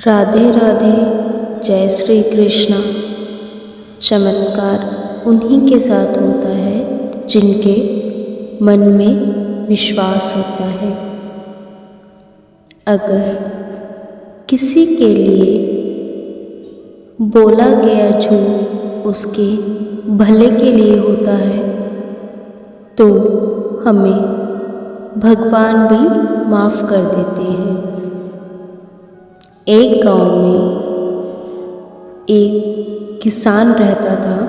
राधे राधे। जय श्री कृष्णा। चमत्कार उन्हीं के साथ होता है जिनके मन में विश्वास होता है। अगर किसी के लिए बोला गया झूठ उसके भले के लिए होता है तो हमें भगवान भी माफ़ कर देते हैं। एक गांव में एक किसान रहता था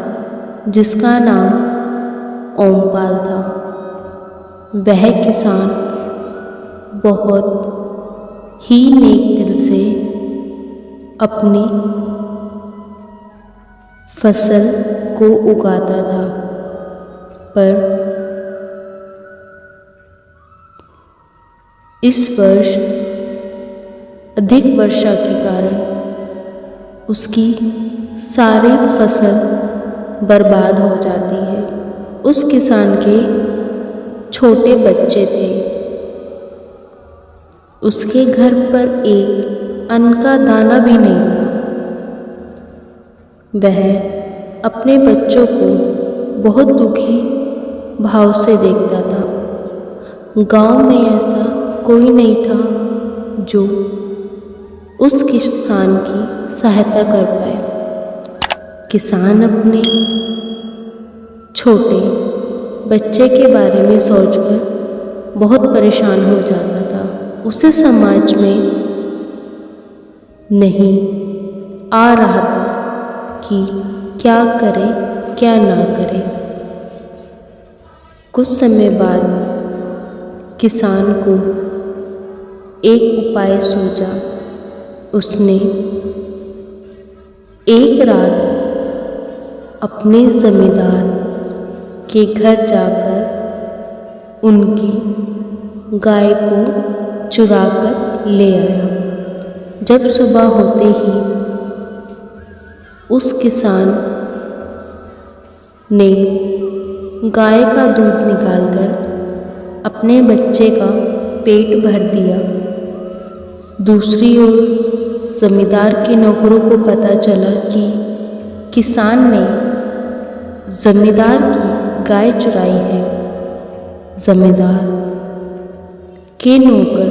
जिसका नाम ओमपाल था। वह किसान बहुत ही नेक दिल से अपनी फसल को उगाता था, पर इस वर्ष अधिक वर्षा के कारण उसकी सारी फसल बर्बाद हो जाती है। उस किसान के छोटे बच्चे थे। उसके घर पर एक अन्न का दाना भी नहीं था। वह अपने बच्चों को बहुत दुखी भाव से देखता था। गांव में ऐसा कोई नहीं था जो उस किसान की सहायता कर पाए। किसान अपने छोटे बच्चे के बारे में सोचकर बहुत परेशान हो जाता था। उसे समाज में नहीं आ रहा था कि क्या करे क्या ना करे। कुछ समय बाद किसान को एक उपाय सूझा। उसने एक रात अपने जमींदार के घर जाकर उनकी गाय को चुराकर ले आया। जब सुबह होते ही उस किसान ने गाय का दूध निकालकर अपने बच्चे का पेट भर दिया। दूसरी ओर जमींदार के नौकरों को पता चला कि किसान ने जमींदार की गाय चुराई है। जमींदार के नौकर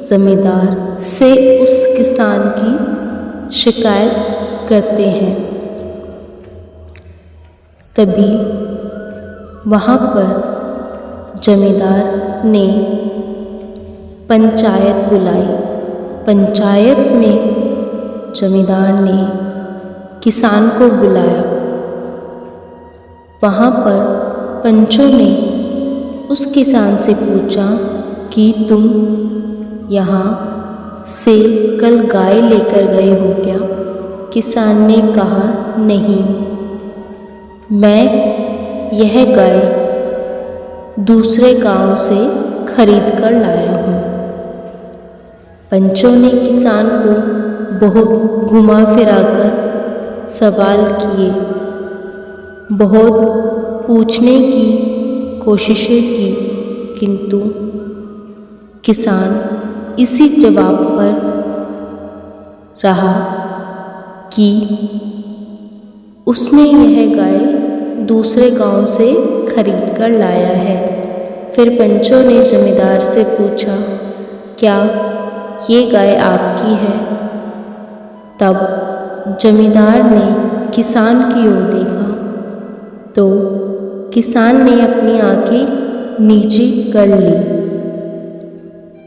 जमींदार से उस किसान की शिकायत करते हैं। तभी वहाँ पर जमींदार ने पंचायत बुलाई। पंचायत में जमींदार ने किसान को बुलाया। वहाँ पर पंचों ने उस किसान से पूछा कि तुम यहाँ से कल गाय लेकर गए हो क्या? किसान ने कहा, नहीं, मैं यह गाय दूसरे गांव से खरीद कर लाया हूँ। पंचों ने किसान को बहुत घुमा फिराकर सवाल किए, बहुत पूछने की कोशिशें की, किंतु किसान इसी जवाब पर रहा कि उसने यह गाय दूसरे गांव से खरीद कर लाया है। फिर पंचों ने जमींदार से पूछा, क्या ये गाय आपकी है? तब जमींदार ने किसान की ओर देखा तो किसान ने अपनी आंखें नीचे कर ली।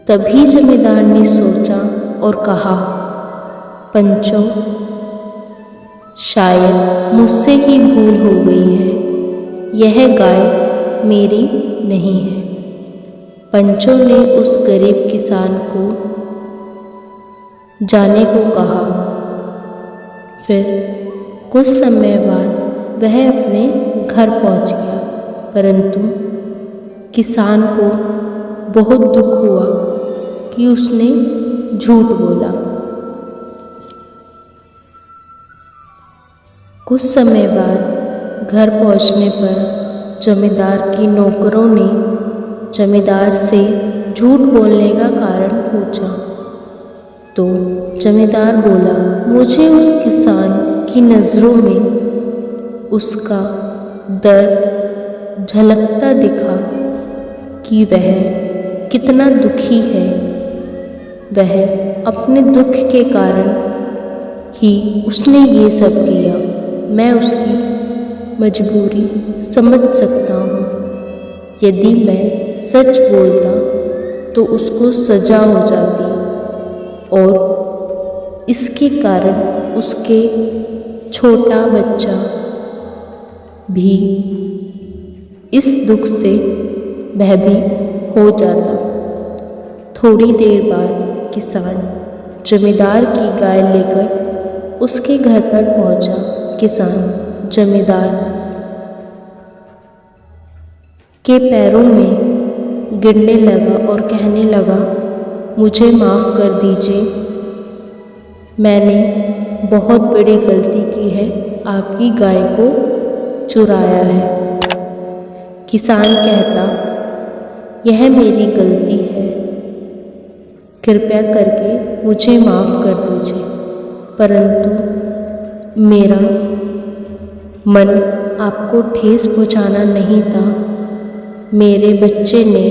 तभी जमींदार ने सोचा और कहा, पंचों, शायद मुझसे ही भूल हो गई है। यह गाय मेरी नहीं है। पंचों ने उस गरीब किसान को जाने को कहा। फिर कुछ समय बाद वह अपने घर पहुंच गया, परंतु किसान को बहुत दुख हुआ कि उसने झूठ बोला। कुछ समय बाद घर पहुंचने पर जमींदार की नौकरों ने जमींदार से झूठ बोलने का कारण पूछा। तो जमींदार बोला, मुझे उस किसान की नज़रों में उसका दर्द झलकता दिखा कि वह कितना दुखी है। वह अपने दुख के कारण ही उसने ये सब किया। मैं उसकी मजबूरी समझ सकता हूँ। यदि मैं सच बोलता तो उसको सजा हो जाती और इसके कारण उसके छोटा बच्चा भी इस दुख से भयभीत हो जाता। थोड़ी देर बाद किसान जमींदार की गाय लेकर उसके घर पर पहुंचा। किसान जमींदार के पैरों में गिरने लगा और कहने लगा, मुझे माफ़ कर दीजिए, मैंने बहुत बड़ी गलती की है, आपकी गाय को चुराया है। किसान कहता, यह मेरी गलती है, कृपया करके मुझे माफ़ कर दीजिए, परंतु मेरा मन आपको ठेस पहुंचाना नहीं था। मेरे बच्चे ने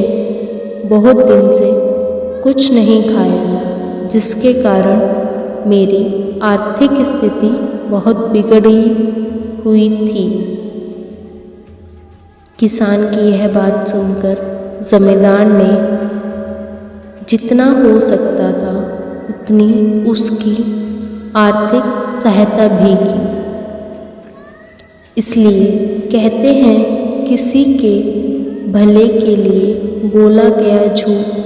बहुत दिन से कुछ नहीं खाया था, जिसके कारण मेरी आर्थिक स्थिति बहुत बिगड़ी हुई थी। किसान की यह बात सुनकर जमींदार ने जितना हो सकता था उतनी उसकी आर्थिक सहायता भी की। इसलिए कहते हैं, किसी के भले के लिए बोला गया झूठ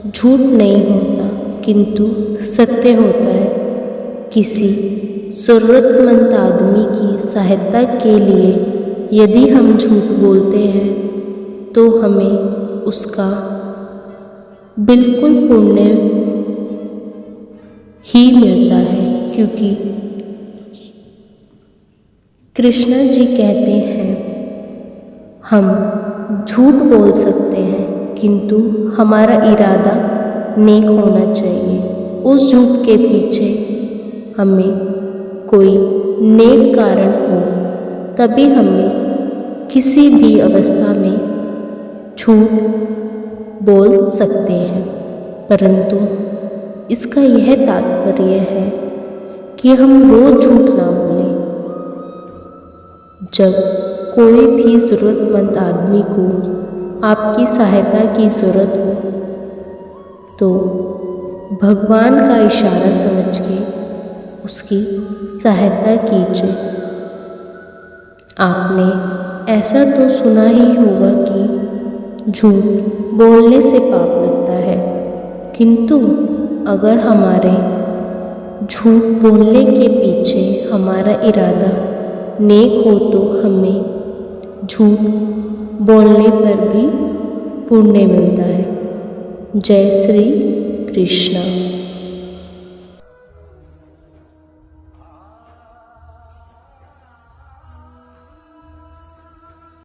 झूठ नहीं होता, किंतु सत्य होता है। किसी ज़रूरतमंद आदमी की सहायता के लिए यदि हम झूठ बोलते हैं तो हमें उसका बिल्कुल पुण्य ही मिलता है, क्योंकि कृष्ण जी कहते हैं, हम झूठ बोल सकते हैं किंतु हमारा इरादा नेक होना चाहिए। उस झूठ के पीछे हमें कोई नेक कारण हो, तभी हमें किसी भी अवस्था में झूठ बोल सकते हैं। परंतु इसका यह तात्पर्य है कि हम रोज़ झूठ ना बोलें। जब कोई भी ज़रूरतमंद आदमी को आपकी सहायता की ज़रूरत हो तो भगवान का इशारा समझ के उसकी सहायता कीजिए। आपने ऐसा तो सुना ही होगा कि झूठ बोलने से पाप लगता है, किंतु अगर हमारे झूठ बोलने के पीछे हमारा इरादा नेक हो तो हमें झूठ बोलने पर भी पुण्य मिलता है। जय श्री कृष्ण।